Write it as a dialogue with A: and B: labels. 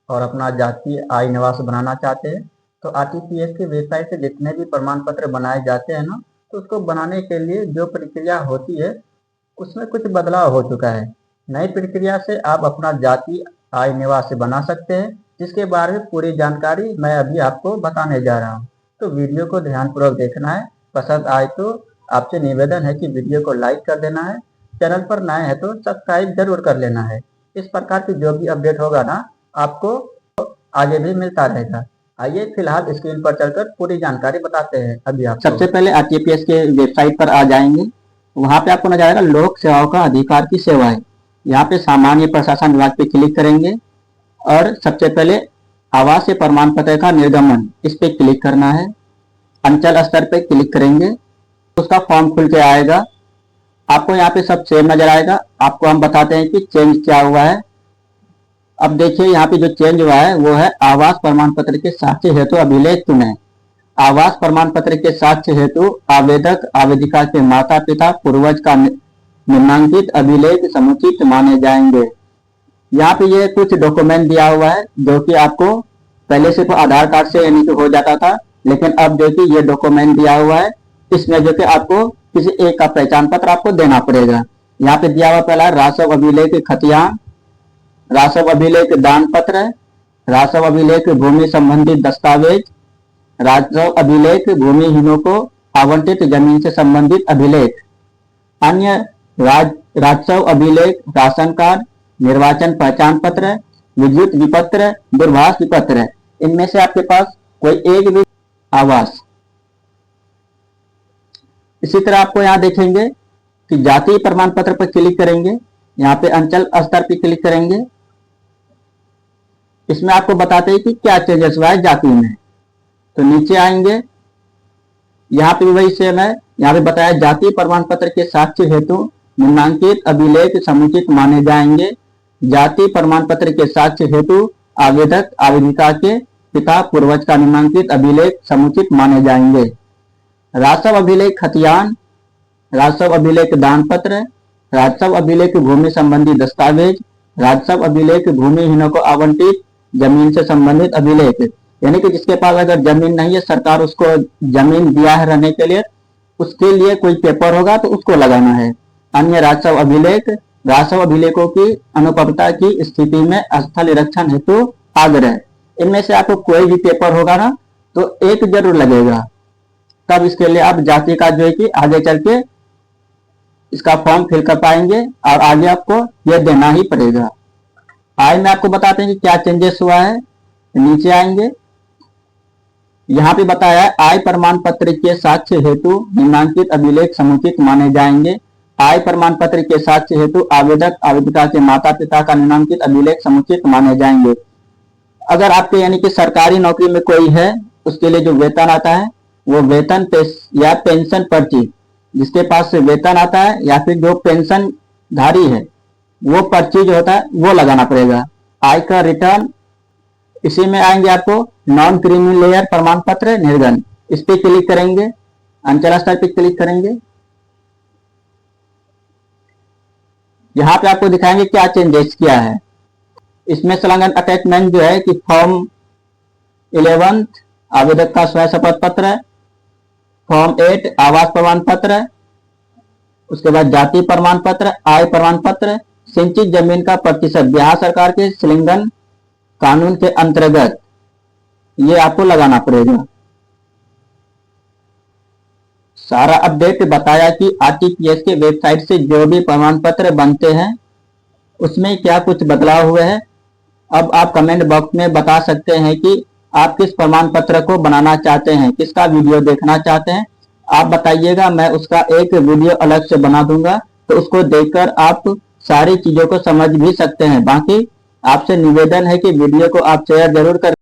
A: और अपना जातीय आय निवास बनाना चाहते हैं तो आरटीपीएस की वेबसाइट से जितने भी प्रमाण पत्र बनाए जाते हैं ना, तो उसको बनाने के लिए जो प्रक्रिया होती है उसमें कुछ बदलाव हो चुका है। नई प्रक्रिया से आप अपना जातीय आय निवासी बना सकते हैं, जिसके बारे में पूरी जानकारी मैं अभी आपको बताने जा रहा हूँ। तो वीडियो को ध्यानपूर्वक देखना है। पसंद आए तो आपसे निवेदन है कि वीडियो को लाइक कर देना है। चैनल पर नए हैं तो सब्सक्राइब जरूर कर लेना है। इस प्रकार की जो भी अपडेट होगा ना, आपको आगे भी मिलता रहेगा। आइए फिलहाल स्क्रीन पर चलकर पूरी जानकारी बताते हैं अभी आपको। सबसे पहले आरटीपीएस के वेबसाइट पर आ जाएंगे। वहां पे आपको नजर आएगा लोक सेवाओं का अधिकार की सेवाएं। यहाँ पे सामान्य प्रशासन विभाग पे क्लिक करेंगे और सबसे पहले आवासीय प्रमाण पत्र का निर्गमन, इस पे क्लिक करना है। अंचल स्तर पे क्लिक करेंगे, उसका फॉर्म खुल के आएगा। आपको यहाँ पे सब सेम नजर आएगा। आपको हम बताते हैं कि चेंज क्या हुआ है। अब देखिए यहाँ पे जो चेंज हुआ है वो है आवास प्रमाण पत्र के साक्ष्य हेतु अभिलेख चुने। आवास प्रमाण पत्र के साक्ष्य हेतु आवेदक आवेदिका के माता पिता पूर्वज का निम्नांकित अभिलेख समुचित माने जाएंगे। यहाँ पे ये कुछ डॉक्यूमेंट दिया हुआ है जो कि आपको पहले सिर्फ आधार कार्ड से यानी कि हो जाता था, लेकिन अब जो कि ये डॉक्यूमेंट दिया हुआ है इसमें जो कि आपको किसी एक का पहचान पत्र आपको देना पड़ेगा। यहाँ पे दिया हुआ पहला रासव अभिलेख खतियान, रासव अभिलेख दान पत्र, रासव अभिलेख भूमि संबंधी दस्तावेज, राजस्व अभिलेख भूमिहीनों को आवंटित जमीन से संबंधित अभिलेख, अन्य राजस्व अभिलेख, राशन कार्ड, निर्वाचन पहचान पत्र, विद्युत विपत्र, दूरभाष विपत्र। इनमें से आपके पास कोई एक भी आवास। इसी तरह आपको यहाँ देखेंगे कि जातीय प्रमाण पत्र पर क्लिक करेंगे, यहाँ पे अंचल स्तर पर क्लिक करेंगे। इसमें आपको बताते हैं कि क्या चेंजेस हुआ है जाति में। तो नीचे आएंगे, यहाँ पे वही सेम है। यहाँ पे बताया जातीय प्रमाण पत्र के साक्ष्य हेतु निम्नांकित अभिलेख समुचित माने जाएंगे। जातीय प्रमाण पत्र के साक्ष्य हेतु आवेदक आवेदिका के पिता पूर्वज का निम्नांकित अभिलेख समुचित माने जाएंगे। राजस्व अभिलेख खतियान, राजस्व अभिलेख दान पत्र, राजस्व अभिलेख भूमि संबंधी दस्तावेज, राजस्व अभिलेख भूमिहीनों को आवंटित जमीन से संबंधित अभिलेख। यानी कि जिसके पास अगर जमीन नहीं है, सरकार उसको जमीन दिया है रहने के लिए, उसके लिए कोई पेपर होगा तो उसको लगाना है। अन्य राजस्व अभिलेख, राजस्व अभिलेखों की अनुपमता की स्थिति में स्थल निरीक्षण हेतु आग्रह। इनमें से आपको कोई भी पेपर होगा ना तो एक जरूर लगेगा। तब इसके लिए आप जाति का जो है कि आगे चल के इसका फॉर्म फिल कर पाएंगे और आगे आपको यह देना ही पड़ेगा। आय में आपको बताते हैं कि क्या चेंजेस हुआ है। नीचे आएंगे, यहाँ पे बताया है आय प्रमाण पत्र के साक्ष्य हेतु निम्नांकित अभिलेख समुचित माने जाएंगे। आय प्रमाण पत्र के साक्ष्य हेतु आवेदक आवेदिका के माता पिता का निम्नांकित अभिलेख समुचित माने जाएंगे। अगर आपके यानी कि सरकारी नौकरी में कोई है, उसके लिए जो वेतन आता है वो वेतन या पेंशन पर्ची, जिसके पास से वेतन आता है या फिर जो पेंशन धारी है वो पर्ची जो होता है वो लगाना पड़ेगा। आयकर रिटर्न, इसी में आएंगे आपको नॉन क्रीमी लेयर प्रमाण पत्र निर्गन, इस पे क्लिक करेंगे, अंचल स्तर पे क्लिक करेंगे। यहाँ पे आपको दिखाएंगे क्या चेंजेस किया है। इसमें संलग्न अटैचमेंट जो है कि फॉर्म 11 आवेदक का स्वयं शपथ पत्र, फॉर्म 8 आवास प्रमाण पत्र, उसके बाद जाति प्रमाण पत्र, आय प्रमाण पत्र, सिंचित जमीन का प्रतिशत बिहार सरकार के संलग्न कानून के अंतर्गत ये आपको लगाना पड़ेगा। सारा अपडेट बताया कि आरटीपीएस के वेबसाइट से जो भी प्रमाण पत्र बनते हैं उसमें क्या कुछ बदलाव हुए हैं। अब आप कमेंट बॉक्स में बता सकते हैं कि आप किस प्रमाण पत्र को बनाना चाहते हैं, किसका वीडियो देखना चाहते हैं। आप बताइएगा, मैं उसका एक वीडियो अलग से बना दूंगा, तो उसको देखकर आप सारी चीजों को समझ भी सकते हैं। बाकी आपसे निवेदन है कि वीडियो को आप शेयर जरूर करें।